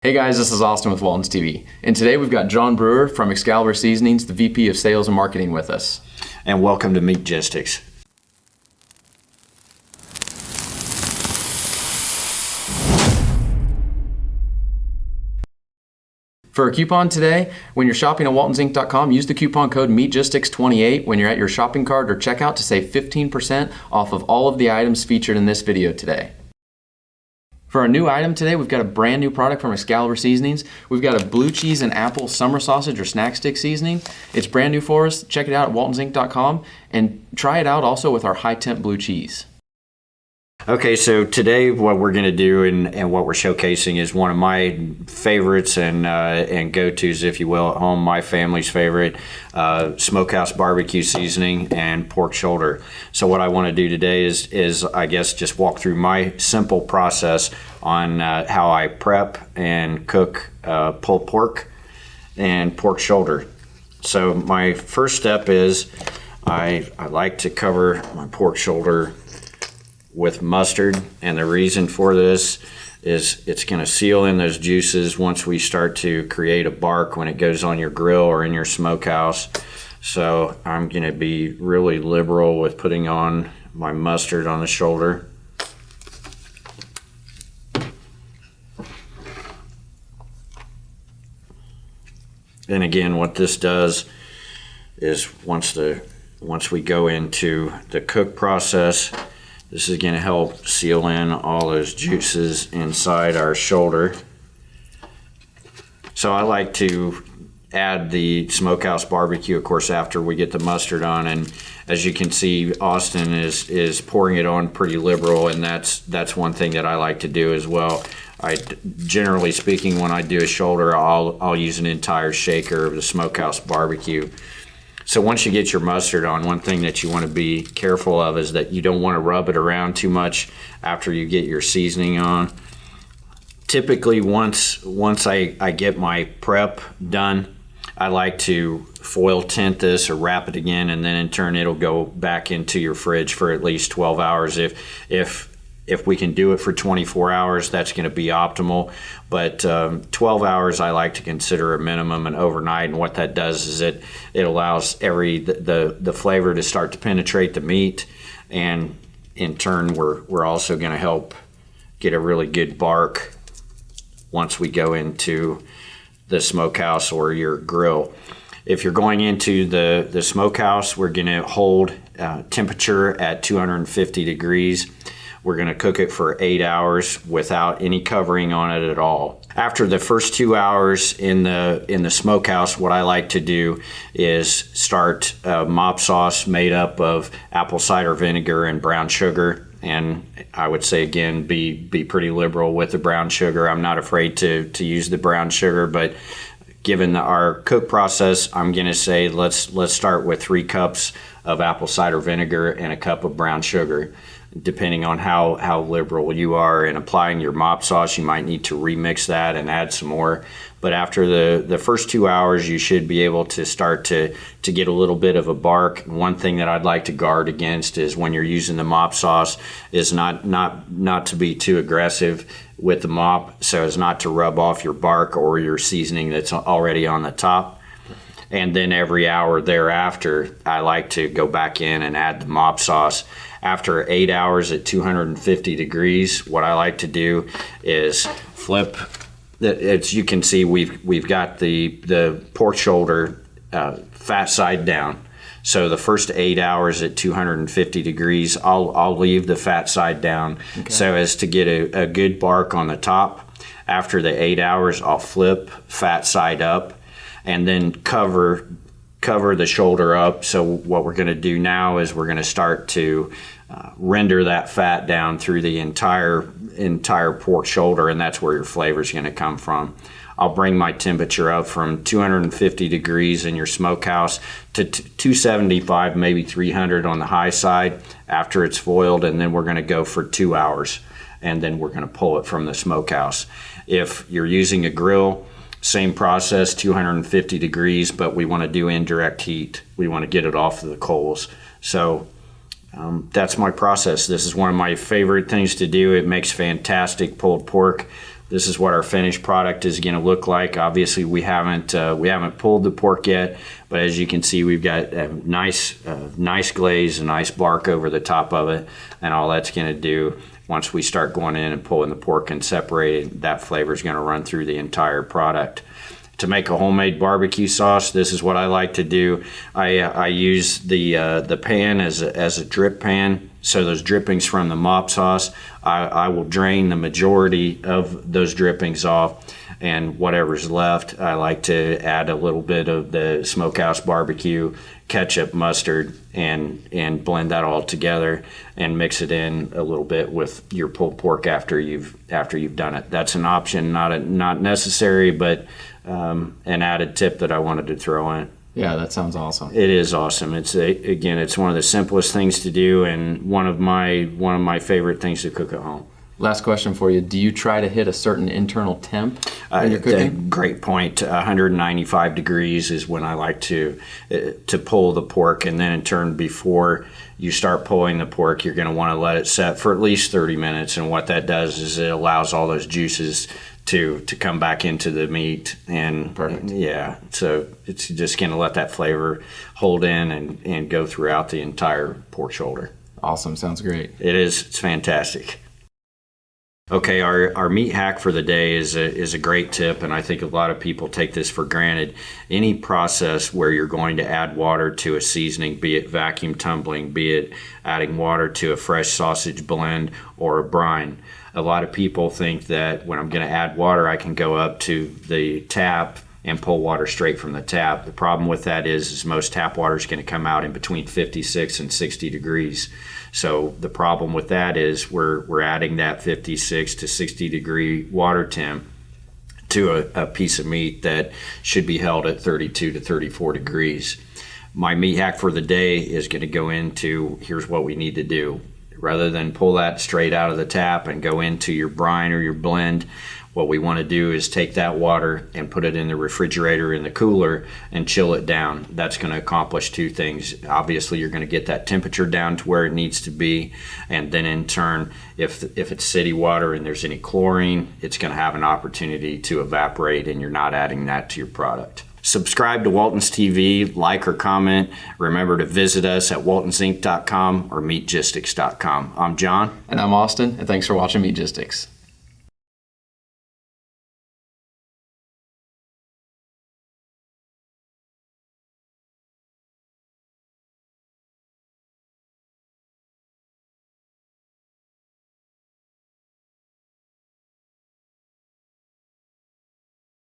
Hey guys, this is Austin with Waltons TV, and today we've got John Brewer from Excalibur Seasonings, the VP of Sales and Marketing with us. And welcome to Meatgistics. For a coupon today, when you're shopping at WaltonsInc.com, use the coupon code Meatgistics28 when you're at your shopping cart or checkout to save 15% off of all of the items featured in this video today. For our new item today, we've got a brand new product from Excalibur Seasonings. We've got a blue cheese and apple summer sausage or snack stick seasoning. It's brand new for us. Check it out at WaltonsInc.com and try it out also with our high temp blue cheese. Okay, so today what we're going to do and what we're showcasing is one of my favorites and go-tos, if you will, at home. My family's favorite, smokehouse barbecue seasoning and pork shoulder. So what I want to do today is I guess just walk through my simple process on how I prep and cook pulled pork and pork shoulder. So my first step is I like to cover my pork shoulder with mustard, and the reason for this is it's going to seal in those juices once we start to create a bark when it goes on your grill or in your smokehouse. So I'm going to be really liberal with putting on my mustard on the shoulder. And again, what this does is once we go into the cook process, this is going to help seal in all those juices inside our shoulder. So I like to add the smokehouse barbecue, of course, after we get the mustard on. And as you can see, Austin is pouring it on pretty liberal, and that's one thing that I like to do as well. Generally speaking, when I do a shoulder, I'll use an entire shaker of the smokehouse barbecue. So once you get your mustard on, one thing that you want to be careful of is that you don't want to rub it around too much after you get your seasoning on. Typically, once I get my prep done, I like to foil tint this or wrap it again, and then in turn it'll go back into your fridge for at least 12 hours. If we can do it for 24 hours, that's going to be optimal. But 12 hours I like to consider a minimum and overnight. And what that does is it allows the flavor to start to penetrate the meat, and in turn we're also going to help get a really good bark once we go into the smokehouse or your grill. If you're going into the smokehouse, we're going to hold temperature at 250 degrees. We're going to cook it for 8 hours without any covering on it at all. After the first 2 hours in the smokehouse, what I like to do is start a mop sauce made up of apple cider vinegar and brown sugar. And I would say, again, be pretty liberal with the brown sugar. I'm not afraid to use the brown sugar, but given our cook process, I'm going to say let's start with 3 cups of apple cider vinegar and a cup of brown sugar. Depending on how liberal you are in applying your mop sauce, you might need to remix that and add some more. But after the first 2 hours, you should be able to start to get a little bit of a bark. One thing that I'd like to guard against is when you're using the mop sauce is not to be too aggressive with the mop, so as not to rub off your bark or your seasoning that's already on the top. And then every hour thereafter, I like to go back in and add the mop sauce. After 8 hours at 250 degrees, what I like to do is flip. As you can see, we've got the pork shoulder fat side down. So the first 8 hours at 250 degrees, I'll leave the fat side down, okay, so as to get a good bark on the top. After the 8 hours, I'll flip fat side up and then cover the shoulder up. So what we're going to do now is we're going to start to render that fat down through the entire pork shoulder, and that's where your flavor is going to come from. I'll bring my temperature up from 250 degrees in your smokehouse to 275, maybe 300 on the high side after it's foiled, and then we're going to go for 2 hours, and then we're going to pull it from the smokehouse. If you're using a grill, same process, 250 degrees, but we want to do indirect heat. We want to get it off of the coals. So that's my process. This is one of my favorite things to do. It makes fantastic pulled pork This is what our finished product is going to look like. Obviously, we haven't pulled the pork yet, but as you can see, we've got a nice glaze, a nice bark over the top of it, and all that's going to do, once we start going in and pulling the pork and separating, that flavor is going to run through the entire product. To make a homemade barbecue sauce, this is what I like to do. I use the pan as a drip pan. So those drippings from the mop sauce, I will drain the majority of those drippings off, and whatever's left, I like to add a little bit of the smokehouse barbecue, ketchup, mustard, and blend that all together and mix it in a little bit with your pulled pork after you've done it. That's an option, not necessary, but an added tip that I wanted to throw in. Yeah, that sounds awesome. It is awesome. It's one of the simplest things to do, and one of my favorite things to cook at home. Last question for you. Do you try to hit a certain internal temp when you're cooking? Great point. 195 degrees is when I like to pull the pork, and then in turn, before you start pulling the pork, you're going to want to let it set for at least 30 minutes. And what that does is it allows all those juices to come back into the meat. And perfect. Yeah, so it's just going to let that flavor hold in and go throughout the entire pork shoulder. Awesome. Sounds great. It is. It's fantastic. Okay, our meat hack for the day is a great tip, and I think a lot of people take this for granted. Any process where you're going to add water to a seasoning, be it vacuum tumbling, be it adding water to a fresh sausage blend or a brine, a lot of people think that when I'm going to add water, I can go up to the tap and pull water straight from the tap. The problem with that is most tap water is going to come out in between 56 and 60 degrees. So the problem with that is we're adding that 56 to 60 degree water temp to a piece of meat that should be held at 32 to 34 degrees. My meat hack for the day is going to go into, here's what we need to do. Rather than pull that straight out of the tap and go into your brine or your blend, what we want to do is take that water and put it in the refrigerator in the cooler and chill it down. That's going to accomplish two things. Obviously, you're going to get that temperature down to where it needs to be, and then in turn, if it's city water and there's any chlorine, it's going to have an opportunity to evaporate, and you're not adding that to your product. Subscribe to Walton's TV, like or comment. Remember to visit us at WaltonsInc.com or Meatgistics.com. I'm John. And I'm Austin, and thanks for watching Meatgistics.